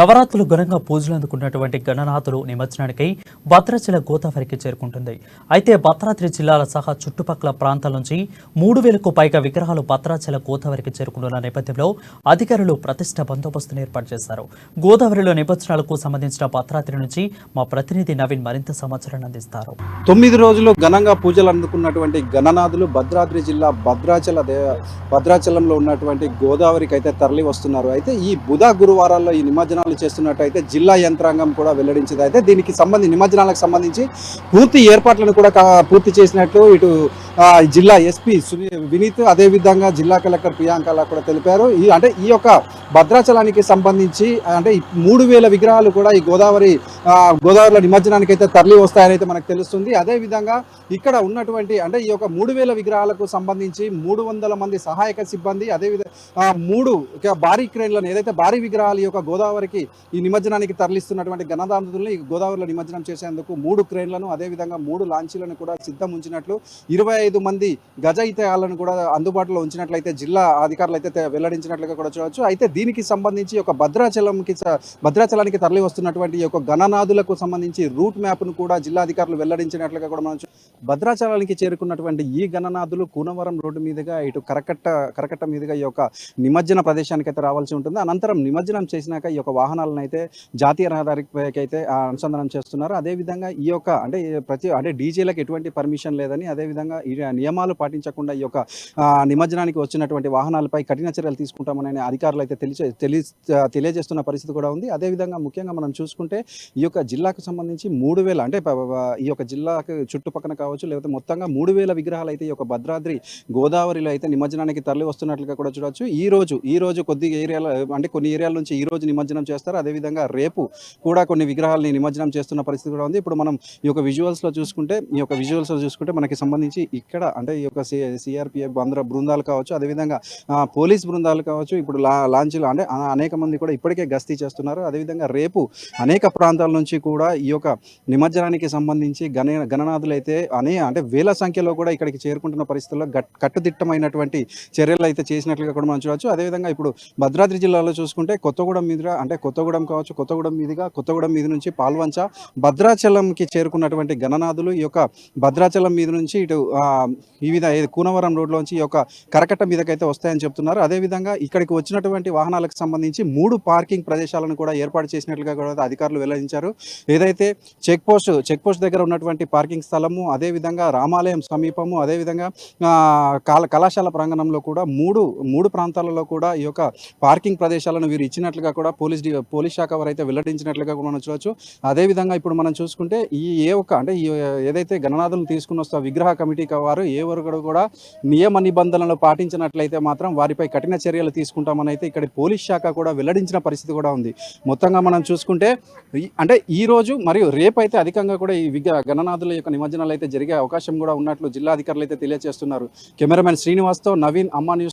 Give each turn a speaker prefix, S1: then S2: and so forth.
S1: నవరాత్రులు ఘనంగా పూజలు అందుకున్నటువంటి గణనాథులు నిమజ్జనానికై భద్రాచల గోదావరికి చేరుకుంటుంది. అయితే భద్రాద్రి జిల్లాల సహా చుట్టుపక్కల ప్రాంతాల నుంచి 3,000కు పైగా విగ్రహాలు భద్రాచల గోదావరికి చేరుకుంటున్న నేపథ్యంలో అధికారులు ప్రతిష్ట బందోబస్తును ఏర్పాటు చేశారు. గోదావరిలో నిమజ్జనాలకు సంబంధించిన భద్రాద్రి నుంచి మా ప్రతినిధి నవీన్ మరింత సమాచారాన్ని అందిస్తారు.
S2: 9 రోజులు ఘనంగా పూజలు అందుకున్నటువంటి గణనాథులు భద్రాద్రి జిల్లా భద్రాచలంలో ఉన్నటువంటి గోదావరికి అయితే తరలి వస్తున్నారు. అయితే ఈ బుధ గురువారాల్లో ఈ నిమజ్జనాలు చేస్తున్నట్టయితే జిల్లా యంత్రాంగం కూడా వెల్లడించింది. అయితే దీనికి నిమజ్జనాలకు సంబంధించి పూర్తి ఏర్పాట్లను కూడా పూర్తి చేసినట్లు ఇటు జిల్లా ఎస్పీ వినీత్, అదేవిధంగా జిల్లా కలెక్టర్ ప్రియాంక కూడా తెలిపారు. ఈ యొక్క భద్రాచలానికి సంబంధించి 3,000 విగ్రహాలు కూడా ఈ గోదావరిలో నిమజ్జనానికి అయితే తరలి వస్తాయని అయితే మనకు తెలుస్తుంది. అదేవిధంగా ఇక్కడ ఉన్నటువంటి ఈ యొక్క 3,000 విగ్రహాలకు సంబంధించి 300 మంది సహాయక సిబ్బంది, అదేవిధంగా 3 భారీ క్రేన్లను, ఏదైతే భారీ విగ్రహాలు ఈ యొక్క గోదావరికి ఈ నిమజ్జనానికి తరలిస్తున్నటువంటి గణనాథుల్ని ఈ గోదావరిలో నిమజ్జనం చేసేందుకు 3 క్రేన్లను, అదేవిధంగా 3 లాంచీలను కూడా సిద్ధం ఉంచినట్లు, 25 మంది గజయితయాలను కూడా అందుబాటులో ఉంచినట్లయితే జిల్లా అధికారులు అయితే వెల్లడించినట్లుగా కూడా చూడవచ్చు. అయితే దీనికి సంబంధించి ఒక భద్రాచలానికి తరలి వస్తున్నటువంటి యొక్క గణనాథులకు సంబంధించి రూట్ మ్యాప్ను కూడా జిల్లా అధికారులు వెల్లడించినట్లుగా కూడా మనం భద్రాచలానికి చేరుకున్నటువంటి ఈ గణనాథులు కూనవరం రోడ్డు మీదుగా ఇటు కరకట్ట మీదుగా ఈ యొక్క నిమజ్జన ప్రదేశానికి అయితే రావాల్సి ఉంటుంది. అనంతరం నిమజ్జనం చేసినాక ఈ యొక్క వాహనాలను అయితే జాతీయ రహదారికి అయితే అనుసంధానం చేస్తున్నారు. అదేవిధంగా ఈ యొక్క డీజేలకు ఎటువంటి పర్మిషన్ లేదని, అదేవిధంగా ఈ నియమాలు పాటించకుండా ఈ యొక్క నిమజ్జనానికి వచ్చినటువంటి వాహనాలపై కఠిన చర్యలు తీసుకుంటామని అధికారులు అయితే తెలియజేస్తున్న పరిస్థితి కూడా ఉంది. అదేవిధంగా ముఖ్యంగా మనం చూసుకుంటే ఈ యొక్క జిల్లాకు సంబంధించి 3,000 ఈ యొక్క జిల్లాకు చుట్టుపక్కన కావచ్చు, లేకపోతే మొత్తంగా 3,000 విగ్రహాలు అయితే ఈ యొక్క భద్రాద్రి గోదావరిలో అయితే నిమజ్జనానికి తరలి వస్తున్నట్లుగా కూడా చూడవచ్చు. ఈ రోజు కొన్ని ఏరియాల నుంచి ఈ రోజు నిమజ్జనం చేస్తారు. అదేవిధంగా రేపు కూడా కొన్ని విగ్రహాలని నిమజ్జనం చేస్తున్న పరిస్థితి కూడా ఉంది. ఇప్పుడు మనం ఈ యొక్క విజువల్స్లో చూసుకుంటే మనకి సంబంధించి ఇక్కడ ఈ యొక్క సిఆర్పిఎఫ్ బృందాలు కావచ్చు, అదేవిధంగా పోలీస్ బృందాలు కావచ్చు, ఇప్పుడు లాంచీలు అనేక మంది కూడా ఇప్పటికే గస్తీ చేస్తున్నారు. అదేవిధంగా రేపు అనేక ప్రాంతాల నుంచి కూడా ఈ యొక్క నిమజ్జనానికి సంబంధించి గణనాథులు అయితే వేల సంఖ్యలో కూడా ఇక్కడికి చేరుకుంటున్న పరిస్థితుల్లో కట్టుదిట్టమైనటువంటి చర్యలు అయితే చేసినట్లుగా కూడా మనం చూడవచ్చు. అదేవిధంగా ఇప్పుడు భద్రాద్రి జిల్లాలో చూసుకుంటే కొత్తగూడెం మీద నుంచి పాల్వంచ భద్రాచలంకి చేరుకున్నటువంటి గణనాథులు ఈ యొక్క భద్రాచలం మీద నుంచి ఇటు ఈ విధంగా కూనవరం రోడ్లోంచి ఈ యొక్క కరకట్ట మీదకైతే వస్తాయని చెప్తున్నారు. అదేవిధంగా ఇక్కడికి వచ్చినటువంటి వాహనాలకు సంబంధించి 3 పార్కింగ్ ప్రదేశాలను కూడా ఏర్పాటు చేసినట్లుగా కూడా అధికారులు వెల్లడించారు. ఏదైతే చెక్ పోస్ట్ దగ్గర ఉన్నటువంటి పార్కింగ్ స్థలము, అదేవిధంగా రామాలయం సమీపము, అదేవిధంగా కళాశాల ప్రాంగణంలో కూడా మూడు ప్రాంతాలలో కూడా ఈ యొక్క పార్కింగ్ ప్రదేశాలను వీరు ఇచ్చినట్లుగా కూడా పోలీస్ శాఖ వారు అయితే వెల్లడించినట్లుగా కూడా మనం చూడవచ్చు. అదేవిధంగా ఇప్పుడు మనం చూసుకుంటే ఏదైతే గణనాథులను తీసుకుని వస్తా విగ్రహ కమిటీ వారు వరకు కూడా నియమ నిబంధనలు పాటించినట్లయితే మాత్రం వారిపై కఠిన చర్యలు తీసుకుంటామని అయితే ఇక్కడ పోలీస్ శాఖ కూడా వెల్లడించిన పరిస్థితి కూడా ఉంది. మొత్తంగా మనం చూసుకుంటే ఈ రోజు మరియు రేపు అయితే అధికంగా కూడా ఈ గణనాథుల యొక్క నిమజ్జనాలు అయితే జరిగే అవకాశం కూడా ఉన్నట్లు జిల్లా అధికారులు అయితే తెలియజేస్తున్నారు. కెమెరామెన్ శ్రీనివాస్తో నవీన్, అమ్మా న్యూస్.